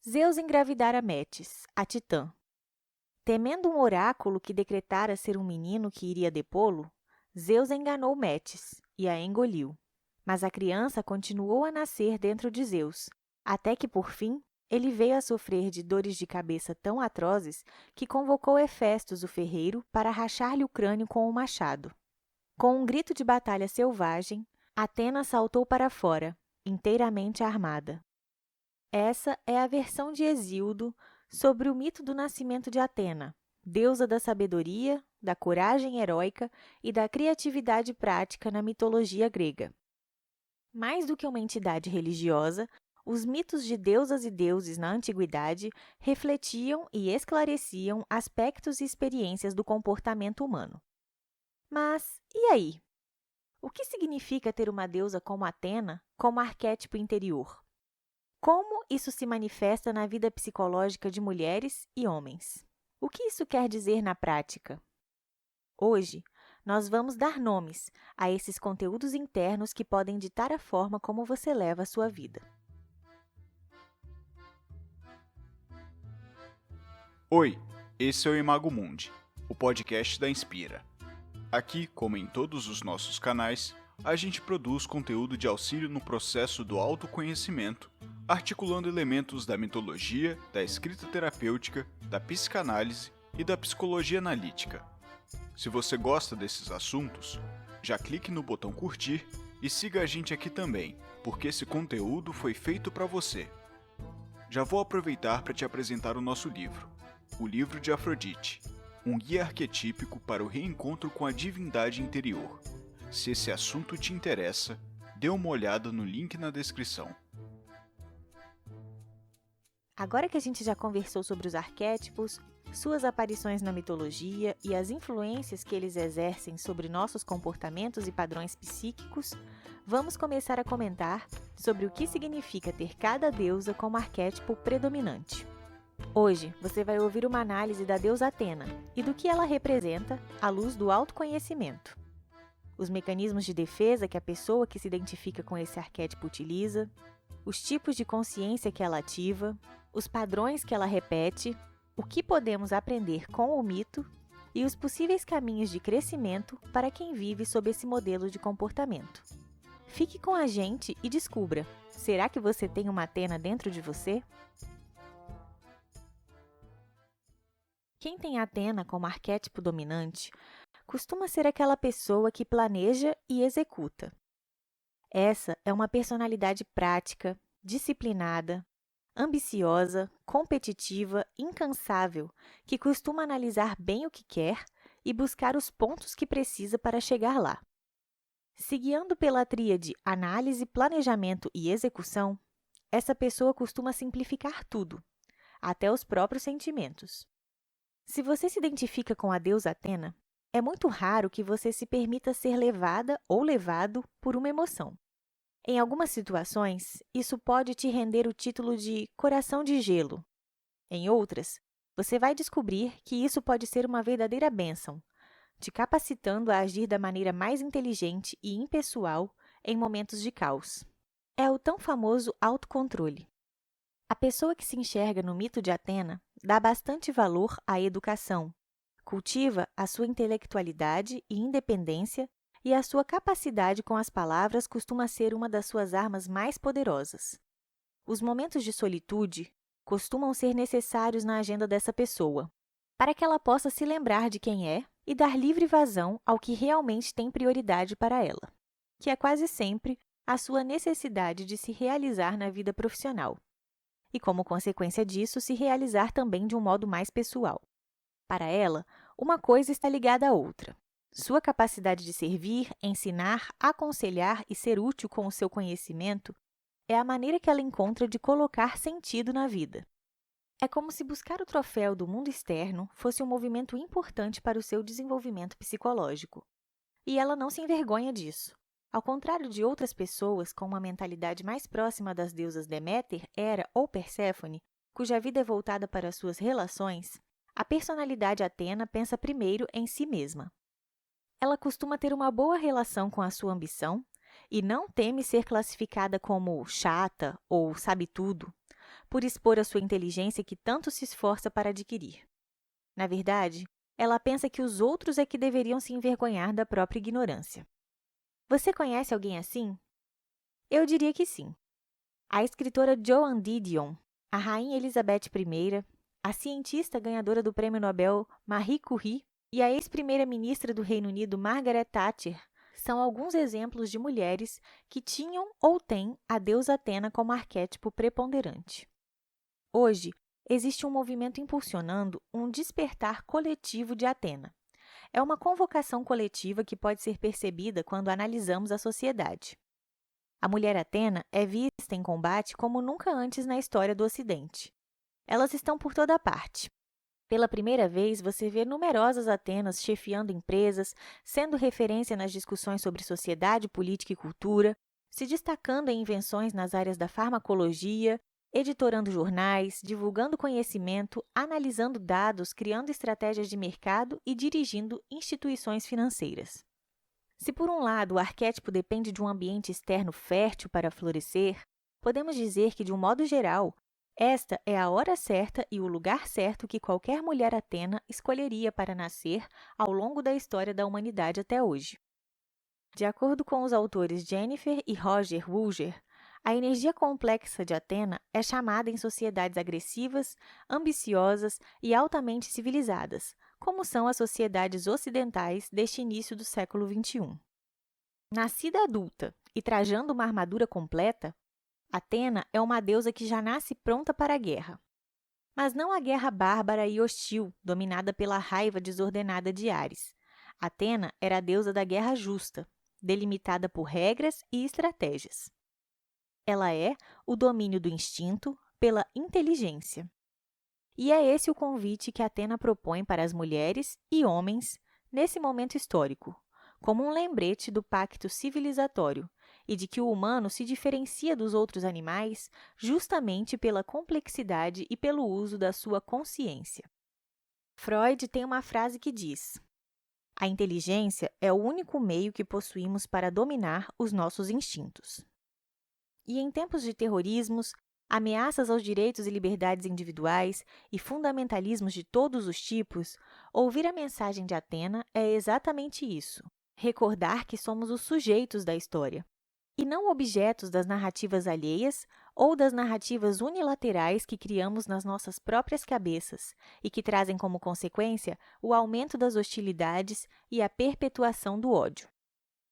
Zeus engravidara Metis, a Titã. Temendo um oráculo que decretara ser um menino que iria depô-lo, Zeus enganou Metis e a engoliu. Mas a criança continuou a nascer dentro de Zeus, até que, por fim, ele veio a sofrer de dores de cabeça tão atrozes que convocou Hefestos, o ferreiro, para rachar-lhe o crânio com um machado. Com um grito de batalha selvagem, Atena saltou para fora, inteiramente armada. Essa é a versão de Hesíodo sobre o mito do nascimento de Atena, deusa da sabedoria, da coragem heróica e da criatividade prática na mitologia grega. Mais do que uma entidade religiosa, os mitos de deusas e deuses na antiguidade refletiam e esclareciam aspectos e experiências do comportamento humano. Mas, e aí? O que significa ter uma deusa como Atena como arquétipo interior? Como isso se manifesta na vida psicológica de mulheres e homens? O que isso quer dizer na prática? Hoje, nós vamos dar nomes a esses conteúdos internos que podem ditar a forma como você leva a sua vida. Oi, esse é o Imago Mundi, o podcast da Inspira. Aqui, como em todos os nossos canais, a gente produz conteúdo de auxílio no processo do autoconhecimento, articulando elementos da mitologia, da escrita terapêutica, da psicanálise e da psicologia analítica. Se você gosta desses assuntos, já clique no botão curtir e siga a gente aqui também, porque esse conteúdo foi feito para você. Já vou aproveitar para te apresentar o nosso livro, O Livro de Afrodite, um guia arquetípico para o reencontro com a divindade interior. Se esse assunto te interessa, dê uma olhada no link na descrição. Agora que a gente já conversou sobre os arquétipos, suas aparições na mitologia e as influências que eles exercem sobre nossos comportamentos e padrões psíquicos, vamos começar a comentar sobre o que significa ter cada deusa como arquétipo predominante. Hoje, você vai ouvir uma análise da deusa Atena e do que ela representa à luz do autoconhecimento. Os mecanismos de defesa que a pessoa que se identifica com esse arquétipo utiliza, os tipos de consciência que ela ativa, os padrões que ela repete, o que podemos aprender com o mito e os possíveis caminhos de crescimento para quem vive sob esse modelo de comportamento. Fique com a gente e descubra, será que você tem uma Atena dentro de você? Quem tem Atena como arquétipo dominante costuma ser aquela pessoa que planeja e executa. Essa é uma personalidade prática, disciplinada, ambiciosa, competitiva, incansável, que costuma analisar bem o que quer e buscar os pontos que precisa para chegar lá. Se guiando pela tríade análise, planejamento e execução, essa pessoa costuma simplificar tudo, até os próprios sentimentos. Se você se identifica com a deusa Atena, é muito raro que você se permita ser levada ou levado por uma emoção. Em algumas situações, isso pode te render o título de coração de gelo. Em outras, você vai descobrir que isso pode ser uma verdadeira bênção, te capacitando a agir da maneira mais inteligente e impessoal em momentos de caos. É o tão famoso autocontrole. A pessoa que se enxerga no mito de Atena dá bastante valor à educação, cultiva a sua intelectualidade e independência e a sua capacidade com as palavras costuma ser uma das suas armas mais poderosas. Os momentos de solitude costumam ser necessários na agenda dessa pessoa, para que ela possa se lembrar de quem é e dar livre vazão ao que realmente tem prioridade para ela, que é quase sempre a sua necessidade de se realizar na vida profissional. E, como consequência disso, se realizar também de um modo mais pessoal. Para ela, uma coisa está ligada à outra. Sua capacidade de servir, ensinar, aconselhar e ser útil com o seu conhecimento é a maneira que ela encontra de colocar sentido na vida. É como se buscar o troféu do mundo externo fosse um movimento importante para o seu desenvolvimento psicológico. E ela não se envergonha disso. Ao contrário de outras pessoas com uma mentalidade mais próxima das deusas Deméter, Hera ou Perséfone, cuja vida é voltada para suas relações, a personalidade Atena pensa primeiro em si mesma. Ela costuma ter uma boa relação com a sua ambição e não teme ser classificada como chata ou sabe tudo, por expor a sua inteligência que tanto se esforça para adquirir. Na verdade, ela pensa que os outros é que deveriam se envergonhar da própria ignorância. Você conhece alguém assim? Eu diria que sim. A escritora Joan Didion, a rainha Elizabeth I, a cientista ganhadora do Prêmio Nobel Marie Curie e a ex-primeira-ministra do Reino Unido Margaret Thatcher são alguns exemplos de mulheres que tinham ou têm a deusa Atena como arquétipo preponderante. Hoje, existe um movimento impulsionando um despertar coletivo de Atena. É uma convocação coletiva que pode ser percebida quando analisamos a sociedade. A mulher Atena é vista em combate como nunca antes na história do Ocidente. Elas estão por toda parte. Pela primeira vez, você vê numerosas Atenas chefiando empresas, sendo referência nas discussões sobre sociedade, política e cultura, se destacando em invenções nas áreas da farmacologia, editorando jornais, divulgando conhecimento, analisando dados, criando estratégias de mercado e dirigindo instituições financeiras. Se, por um lado, o arquétipo depende de um ambiente externo fértil para florescer, podemos dizer que, de um modo geral, esta é a hora certa e o lugar certo que qualquer mulher Atena escolheria para nascer ao longo da história da humanidade até hoje. De acordo com os autores Jennifer e Roger Woolger, a energia complexa de Atena é chamada em sociedades agressivas, ambiciosas e altamente civilizadas, como são as sociedades ocidentais deste início do século XXI. Nascida adulta e trajando uma armadura completa, Atena é uma deusa que já nasce pronta para a guerra. Mas não a guerra bárbara e hostil, dominada pela raiva desordenada de Ares. Atena era a deusa da guerra justa, delimitada por regras e estratégias. Ela é o domínio do instinto pela inteligência. E é esse o convite que Atena propõe para as mulheres e homens nesse momento histórico, como um lembrete do pacto civilizatório e de que o humano se diferencia dos outros animais justamente pela complexidade e pelo uso da sua consciência. Freud tem uma frase que diz: "A inteligência é o único meio que possuímos para dominar os nossos instintos." E em tempos de terrorismos, ameaças aos direitos e liberdades individuais e fundamentalismos de todos os tipos, ouvir a mensagem de Atena é exatamente isso: recordar que somos os sujeitos da história, e não objetos das narrativas alheias ou das narrativas unilaterais que criamos nas nossas próprias cabeças e que trazem como consequência o aumento das hostilidades e a perpetuação do ódio.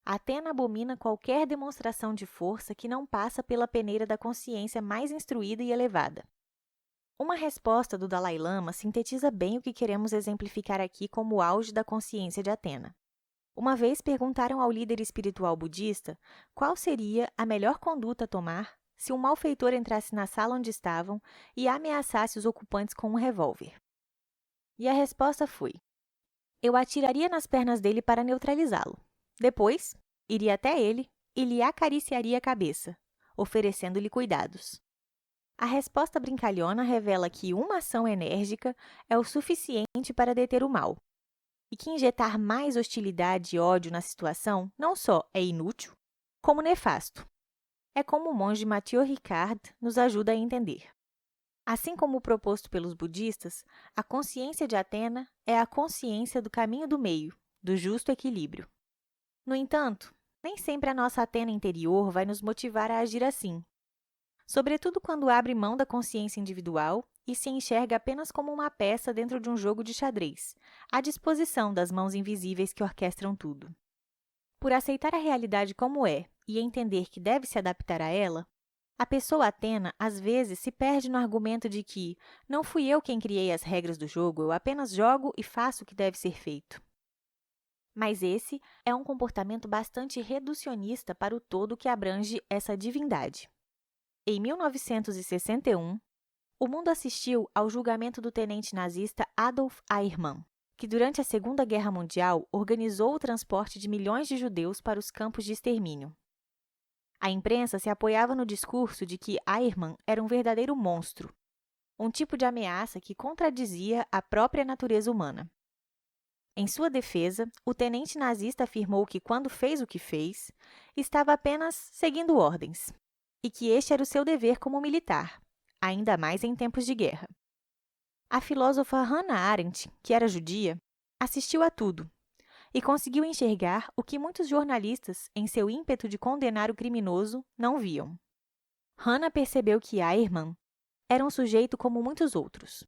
Atena abomina qualquer demonstração de força que não passa pela peneira da consciência mais instruída e elevada. Uma resposta do Dalai Lama sintetiza bem o que queremos exemplificar aqui como o auge da consciência de Atena. Uma vez perguntaram ao líder espiritual budista qual seria a melhor conduta a tomar se um malfeitor entrasse na sala onde estavam e ameaçasse os ocupantes com um revólver. E a resposta foi: "Eu atiraria nas pernas dele para neutralizá-lo. Depois, iria até ele e lhe acariciaria a cabeça, oferecendo-lhe cuidados." A resposta brincalhona revela que uma ação enérgica é o suficiente para deter o mal, e que injetar mais hostilidade e ódio na situação não só é inútil, como nefasto. É como o monge Mathieu Ricard nos ajuda a entender. Assim como proposto pelos budistas, a consciência de Atena é a consciência do caminho do meio, do justo equilíbrio. No entanto, nem sempre a nossa Atena interior vai nos motivar a agir assim, sobretudo quando abre mão da consciência individual e se enxerga apenas como uma peça dentro de um jogo de xadrez, à disposição das mãos invisíveis que orquestram tudo. Por aceitar a realidade como é e entender que deve se adaptar a ela, a pessoa Atena às vezes se perde no argumento de que não fui eu quem criei as regras do jogo, eu apenas jogo e faço o que deve ser feito. Mas esse é um comportamento bastante reducionista para o todo que abrange essa divindade. Em 1961, o mundo assistiu ao julgamento do tenente nazista Adolf Eichmann, que durante a Segunda Guerra Mundial organizou o transporte de milhões de judeus para os campos de extermínio. A imprensa se apoiava no discurso de que Eichmann era um verdadeiro monstro, um tipo de ameaça que contradizia a própria natureza humana. Em sua defesa, o tenente nazista afirmou que, quando fez o que fez, estava apenas seguindo ordens, e que este era o seu dever como militar, ainda mais em tempos de guerra. A filósofa Hannah Arendt, que era judia, assistiu a tudo e conseguiu enxergar o que muitos jornalistas, em seu ímpeto de condenar o criminoso, não viam. Hannah percebeu que Ehrman era um sujeito como muitos outros.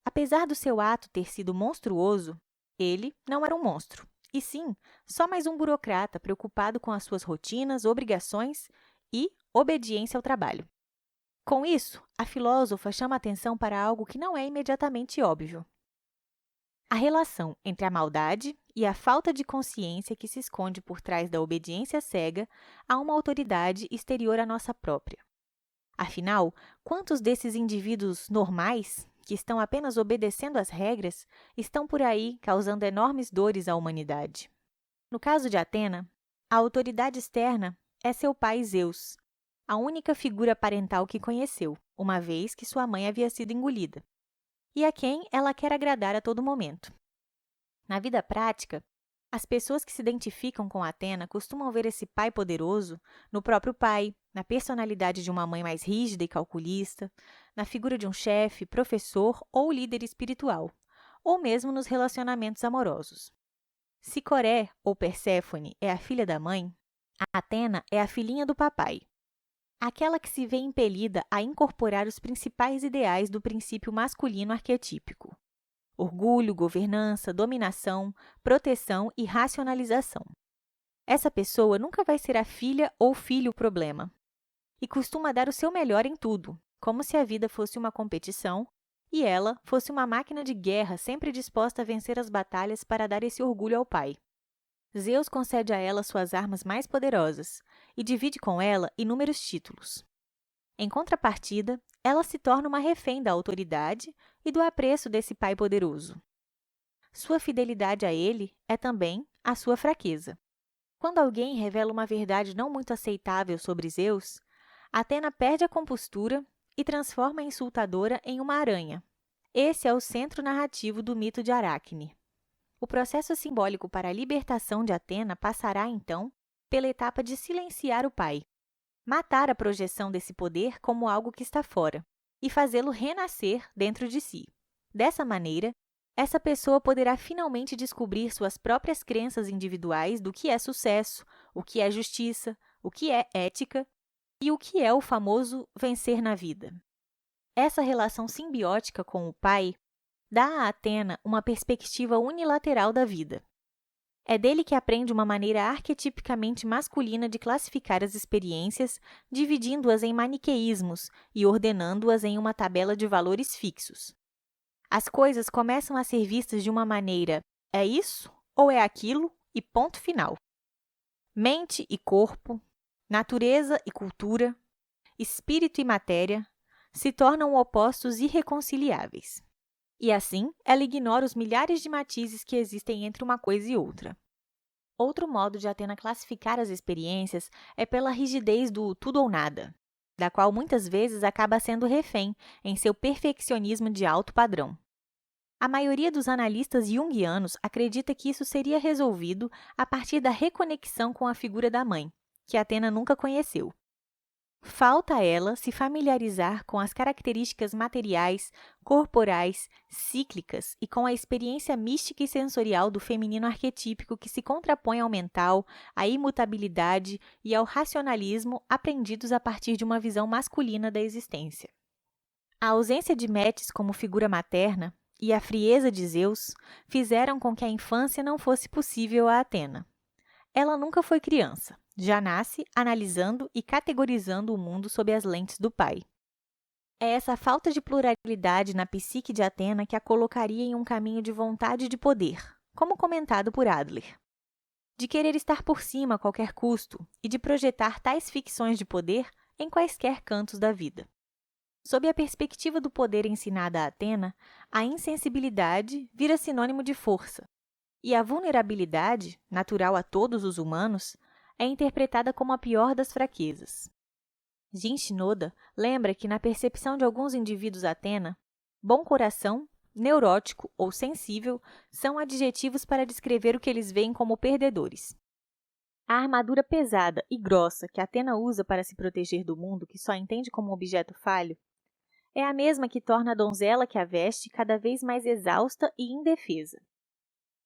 Apesar do seu ato ter sido monstruoso, ele não era um monstro, e sim só mais um burocrata preocupado com as suas rotinas, obrigações e obediência ao trabalho. Com isso, a filósofa chama atenção para algo que não é imediatamente óbvio. A relação entre a maldade e a falta de consciência que se esconde por trás da obediência cega a uma autoridade exterior à nossa própria. Afinal, quantos desses indivíduos normais, que estão apenas obedecendo às regras, estão por aí causando enormes dores à humanidade? No caso de Atena, a autoridade externa é seu pai Zeus, a única figura parental que conheceu, uma vez que sua mãe havia sido engolida, e a quem ela quer agradar a todo momento. Na vida prática, as pessoas que se identificam com Atena costumam ver esse pai poderoso no próprio pai, na personalidade de uma mãe mais rígida e calculista, na figura de um chefe, professor ou líder espiritual, ou mesmo nos relacionamentos amorosos. Se Coré, ou Perséfone, é a filha da mãe, Atena é a filhinha do papai, aquela que se vê impelida a incorporar os principais ideais do princípio masculino arquetípico: orgulho, governança, dominação, proteção e racionalização. Essa pessoa nunca vai ser a filha ou filho o problema, e costuma dar o seu melhor em tudo, como se a vida fosse uma competição e ela fosse uma máquina de guerra sempre disposta a vencer as batalhas para dar esse orgulho ao pai. Zeus concede a ela suas armas mais poderosas e divide com ela inúmeros títulos. Em contrapartida, ela se torna uma refém da autoridade e do apreço desse pai poderoso. Sua fidelidade a ele é também a sua fraqueza. Quando alguém revela uma verdade não muito aceitável sobre Zeus, Atena perde a compostura e transforma a insultadora em uma aranha. Esse é o centro narrativo do mito de Aracne. O processo simbólico para a libertação de Atena passará, então, pela etapa de silenciar o pai, matar a projeção desse poder como algo que está fora e fazê-lo renascer dentro de si. Dessa maneira, essa pessoa poderá finalmente descobrir suas próprias crenças individuais do que é sucesso, o que é justiça, o que é ética e o que é o famoso vencer na vida. Essa relação simbiótica com o pai dá a Atena uma perspectiva unilateral da vida. É dele que aprende uma maneira arquetipicamente masculina de classificar as experiências, dividindo-as em maniqueísmos e ordenando-as em uma tabela de valores fixos. As coisas começam a ser vistas de uma maneira é isso ou é aquilo e ponto final. Mente e corpo, natureza e cultura, espírito e matéria se tornam opostos irreconciliáveis. E assim, ela ignora os milhares de matizes que existem entre uma coisa e outra. Outro modo de Atena classificar as experiências é pela rigidez do tudo ou nada, da qual muitas vezes acaba sendo refém em seu perfeccionismo de alto padrão. A maioria dos analistas junguianos acredita que isso seria resolvido a partir da reconexão com a figura da mãe, que Atena nunca conheceu. Falta a ela se familiarizar com as características materiais, corporais, cíclicas e com a experiência mística e sensorial do feminino arquetípico que se contrapõe ao mental, à imutabilidade e ao racionalismo aprendidos a partir de uma visão masculina da existência. A ausência de Metis como figura materna e a frieza de Zeus fizeram com que a infância não fosse possível a Atena. Ela nunca foi criança. Já nasce analisando e categorizando o mundo sob as lentes do pai. É essa falta de pluralidade na psique de Atena que a colocaria em um caminho de vontade de poder, como comentado por Adler. De querer estar por cima a qualquer custo e de projetar tais ficções de poder em quaisquer cantos da vida. Sob a perspectiva do poder ensinada a Atena, a insensibilidade vira sinônimo de força, e a vulnerabilidade, natural a todos os humanos, é interpretada como a pior das fraquezas. Jin Shinoda lembra que, na percepção de alguns indivíduos Atena, bom coração, neurótico ou sensível são adjetivos para descrever o que eles veem como perdedores. A armadura pesada e grossa que Atena usa para se proteger do mundo que só entende como objeto falho É a mesma que torna a donzela que a veste cada vez mais exausta e indefesa.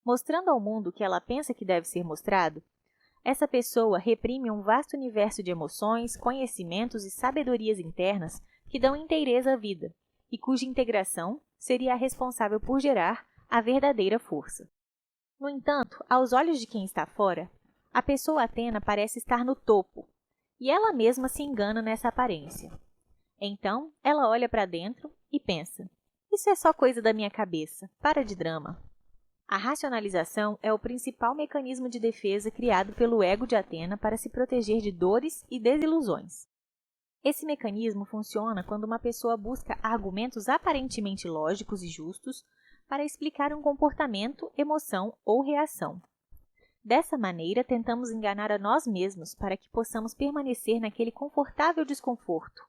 Mostrando ao mundo o que ela pensa que deve ser mostrado, essa pessoa reprime um vasto universo de emoções, conhecimentos e sabedorias internas que dão inteireza à vida, e cuja integração seria a responsável por gerar a verdadeira força. No entanto, aos olhos de quem está fora, a pessoa Atena parece estar no topo, e ela mesma se engana nessa aparência. Então, ela olha para dentro e pensa: isso é só coisa da minha cabeça, para de drama. A racionalização é o principal mecanismo de defesa criado pelo ego de Atena para se proteger de dores e desilusões. Esse mecanismo funciona quando uma pessoa busca argumentos aparentemente lógicos e justos para explicar um comportamento, emoção ou reação. Dessa maneira, tentamos enganar a nós mesmos para que possamos permanecer naquele confortável desconforto,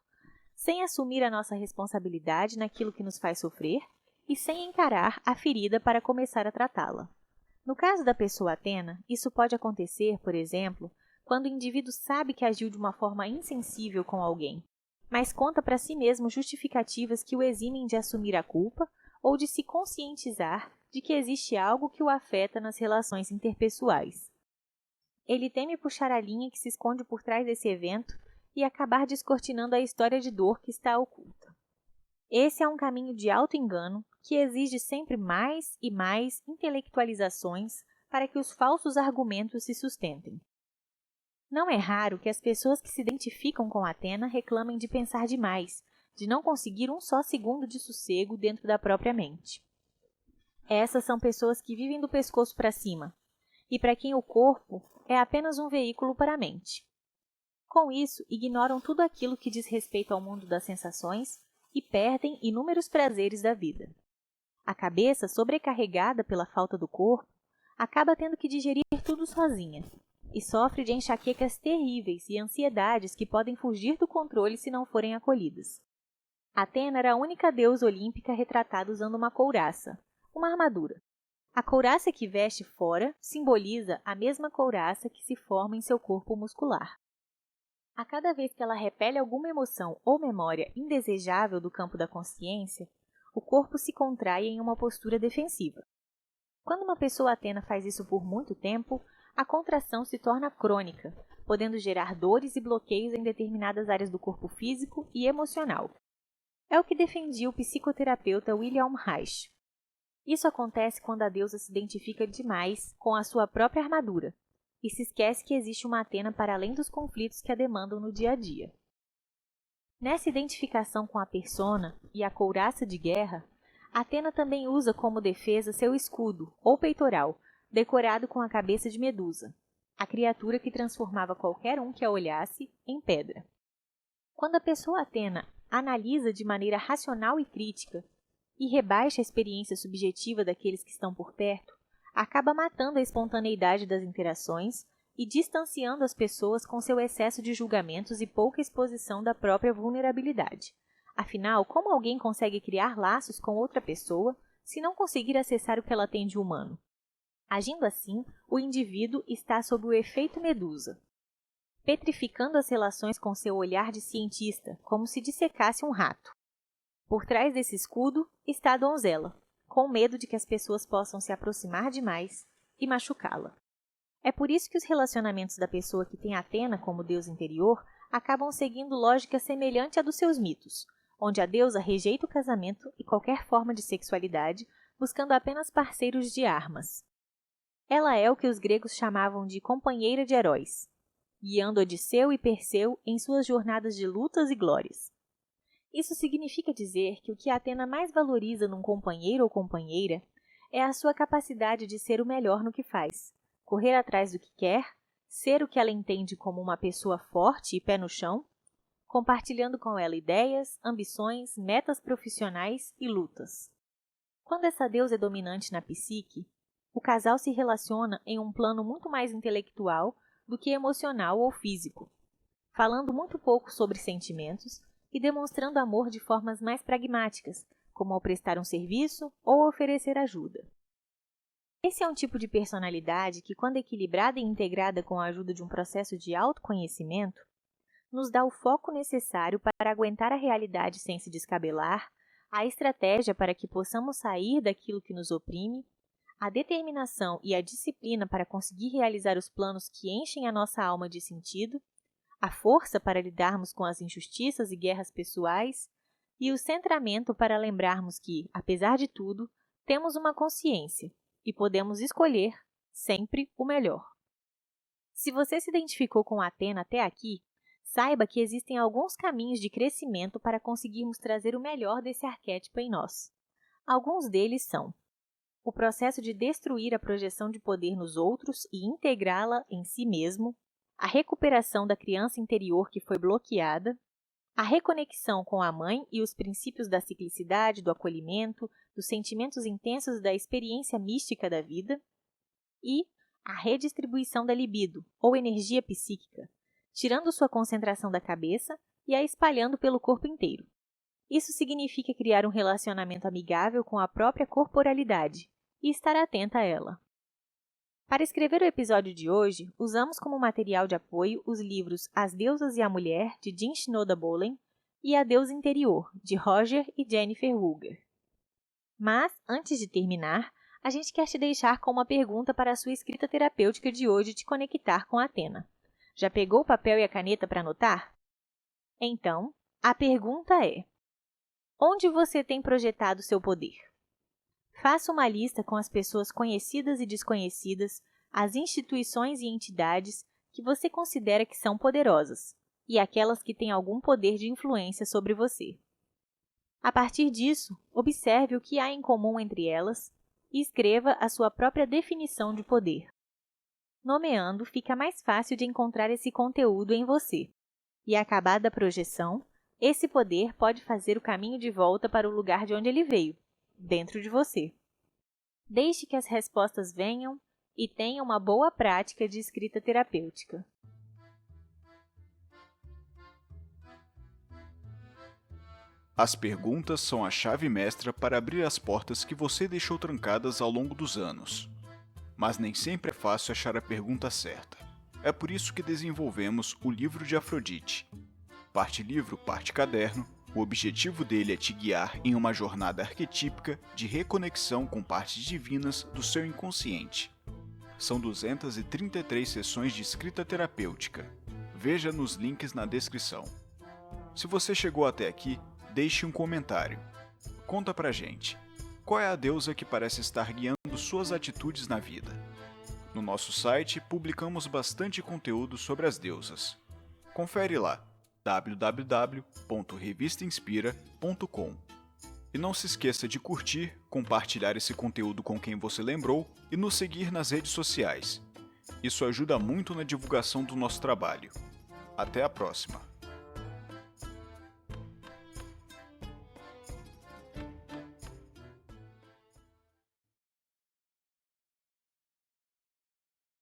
sem assumir a nossa responsabilidade naquilo que nos faz sofrer e sem encarar a ferida para começar a tratá-la. No caso da pessoa Atena, isso pode acontecer, por exemplo, quando o indivíduo sabe que agiu de uma forma insensível com alguém, mas conta para si mesmo justificativas que o eximem de assumir a culpa ou de se conscientizar de que existe algo que o afeta nas relações interpessoais. Ele teme puxar a linha que se esconde por trás desse evento e acabar descortinando a história de dor que está oculta. Esse é um caminho de auto-engano que exige sempre mais e mais intelectualizações para que os falsos argumentos se sustentem. Não é raro que as pessoas que se identificam com Atena reclamem de pensar demais, de não conseguir um só segundo de sossego dentro da própria mente. Essas são pessoas que vivem do pescoço para cima, e para quem o corpo é apenas um veículo para a mente. Com isso, ignoram tudo aquilo que diz respeito ao mundo das sensações e perdem inúmeros prazeres da vida. A cabeça, sobrecarregada pela falta do corpo, acaba tendo que digerir tudo sozinha e sofre de enxaquecas terríveis e ansiedades que podem fugir do controle se não forem acolhidas. Atena era a única deusa olímpica retratada usando uma couraça, uma armadura. A couraça que veste fora simboliza a mesma couraça que se forma em seu corpo muscular. A cada vez que ela repele alguma emoção ou memória indesejável do campo da consciência, o corpo se contrai em uma postura defensiva. Quando uma pessoa Atena faz isso por muito tempo, a contração se torna crônica, podendo gerar dores e bloqueios em determinadas áreas do corpo físico e emocional. É o que defendia o psicoterapeuta William Reich. Isso acontece quando a deusa se identifica demais com a sua própria armadura e se esquece que existe uma Atena para além dos conflitos que a demandam no dia a dia. Nessa identificação com a persona e a couraça de guerra, Atena também usa como defesa seu escudo, ou peitoral, decorado com a cabeça de Medusa, a criatura que transformava qualquer um que a olhasse em pedra. Quando a pessoa Atena analisa de maneira racional e crítica e rebaixa a experiência subjetiva daqueles que estão por perto, acaba matando a espontaneidade das interações e distanciando as pessoas com seu excesso de julgamentos e pouca exposição da própria vulnerabilidade. Afinal, como alguém consegue criar laços com outra pessoa se não conseguir acessar o que ela tem de humano? Agindo assim, o indivíduo está sob o efeito Medusa, petrificando as relações com seu olhar de cientista, como se dissecasse um rato. Por trás desse escudo está a donzela, com medo de que as pessoas possam se aproximar demais e machucá-la. É por isso que os relacionamentos da pessoa que tem Atena como deus interior acabam seguindo lógica semelhante à dos seus mitos, onde a deusa rejeita o casamento e qualquer forma de sexualidade, buscando apenas parceiros de armas. Ela é o que os gregos chamavam de companheira de heróis, guiando Odisseu e Perseu em suas jornadas de lutas e glórias. Isso significa dizer que o que Atena mais valoriza num companheiro ou companheira é a sua capacidade de ser o melhor no que faz, correr atrás do que quer, ser o que ela entende como uma pessoa forte e pé no chão, compartilhando com ela ideias, ambições, metas profissionais e lutas. Quando essa deusa é dominante na psique, o casal se relaciona em um plano muito mais intelectual do que emocional ou físico, falando muito pouco sobre sentimentos e demonstrando amor de formas mais pragmáticas, como ao prestar um serviço ou oferecer ajuda. Esse é um tipo de personalidade que, quando equilibrada e integrada com a ajuda de um processo de autoconhecimento, nos dá o foco necessário para aguentar a realidade sem se descabelar, a estratégia para que possamos sair daquilo que nos oprime, a determinação e a disciplina para conseguir realizar os planos que enchem a nossa alma de sentido, a força para lidarmos com as injustiças e guerras pessoais e o centramento para lembrarmos que, apesar de tudo, temos uma consciência e podemos escolher sempre o melhor. Se você se identificou com Athena até aqui, saiba que existem alguns caminhos de crescimento para conseguirmos trazer o melhor desse arquétipo em nós. Alguns deles são o processo de destruir a projeção de poder nos outros e integrá-la em si mesmo, a recuperação da criança interior que foi bloqueada, a reconexão com a mãe e os princípios da ciclicidade, do acolhimento, dos sentimentos intensos da experiência mística da vida e a redistribuição da libido, ou energia psíquica, tirando sua concentração da cabeça e a espalhando pelo corpo inteiro. Isso significa criar um relacionamento amigável com a própria corporalidade e estar atenta a ela. Para escrever o episódio de hoje, usamos como material de apoio os livros As Deusas e a Mulher, de Jean Shinoda Bolen, e A Deusa Interior, de Roger e Jennifer Wooger. Mas, antes de terminar, a gente quer te deixar com uma pergunta para a sua escrita terapêutica de hoje te conectar com Athena. Já pegou o papel e a caneta para anotar? Então, a pergunta é: onde você tem projetado seu poder? Faça uma lista com as pessoas conhecidas e desconhecidas, as instituições e entidades que você considera que são poderosas, e aquelas que têm algum poder de influência sobre você. A partir disso, observe o que há em comum entre elas e escreva a sua própria definição de poder. Nomeando, fica mais fácil de encontrar esse conteúdo em você. E acabada a projeção, esse poder pode fazer o caminho de volta para o lugar de onde ele veio, dentro de você. Deixe que as respostas venham e tenha uma boa prática de escrita terapêutica. As perguntas são a chave mestra para abrir as portas que você deixou trancadas ao longo dos anos. Mas nem sempre é fácil achar a pergunta certa. É por isso que desenvolvemos o Livro de Afrodite. Parte livro, parte caderno, o objetivo dele é te guiar em uma jornada arquetípica de reconexão com partes divinas do seu inconsciente. São 233 sessões de escrita terapêutica. Veja nos links na descrição. Se você chegou até aqui, deixe um comentário. Conta pra gente, qual é a deusa que parece estar guiando suas atitudes na vida? No nosso site, publicamos bastante conteúdo sobre as deusas. Confere lá, www.revistainspira.com. E não se esqueça de curtir, compartilhar esse conteúdo com quem você lembrou e nos seguir nas redes sociais. Isso ajuda muito na divulgação do nosso trabalho. Até a próxima!